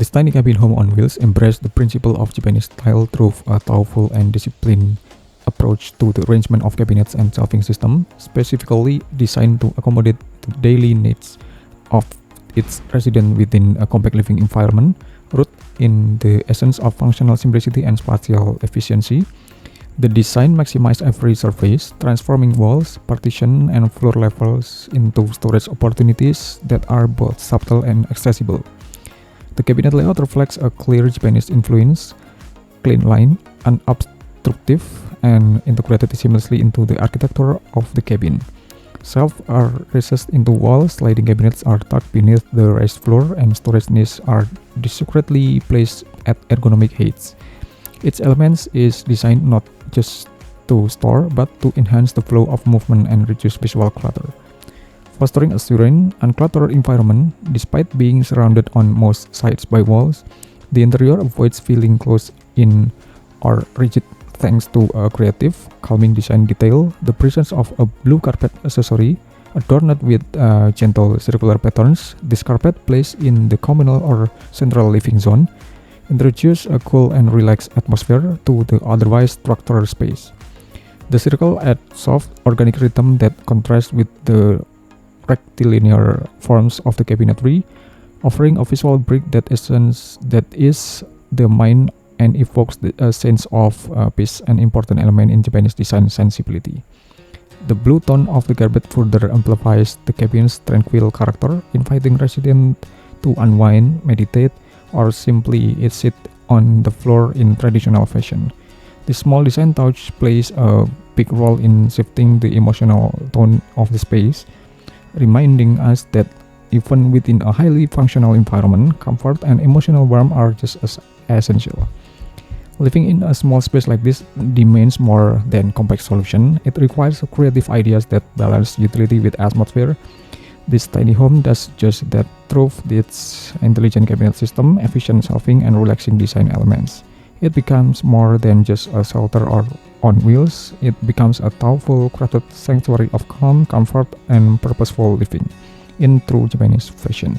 This tiny cabin home on wheels embraced the principle of Japanese style through a thoughtful and disciplined approach to the arrangement of cabinets and shelving system, specifically designed to accommodate the daily needs of its resident within a compact living environment, rooted in the essence of functional simplicity and spatial efficiency. The design maximized every surface, transforming walls, partition, and floor levels into storage opportunities that are both subtle and accessible. The cabinet layout reflects a clear Japanese influence, clean line, unobstructive, and integrated seamlessly into the architecture of the cabin. Shelves are recessed into walls, sliding cabinets are tucked beneath the raised floor, and storage niches are discreetly placed at ergonomic heights. Each element is designed not just to store, but to enhance the flow of movement and reduce visual clutter. Fostering a serene, uncluttered environment, despite being surrounded on most sides by walls, the interior avoids feeling closed in or rigid thanks to a creative, calming design detail. The presence of a blue carpet accessory adorned with gentle circular patterns. This carpet placed in the communal or central living zone introduce a cool and relaxed atmosphere to the otherwise structured space. The circle adds soft, organic rhythm that contrasts with the rectilinear forms of the cabinetry, offering a visual break that is the mind and evokes a sense of peace, an important element in Japanese design sensibility. The blue tone of the carpet further amplifies the cabin's tranquil character, inviting residents to unwind, meditate, or simply sit on the floor in traditional fashion. This small design touch plays a big role in shifting the emotional tone of the space, reminding us that even within a highly functional environment, comfort and emotional warmth are just as essential. Living in a small space like this demands more than complex solution. It requires creative ideas that balance utility with atmosphere. This tiny home does just that through its intelligent cabinet system, efficient shelving, and relaxing design elements. It becomes more than just a shelter or on wheels. It becomes a thoughtful, crafted sanctuary of calm, comfort, and purposeful living in true Japanese fashion.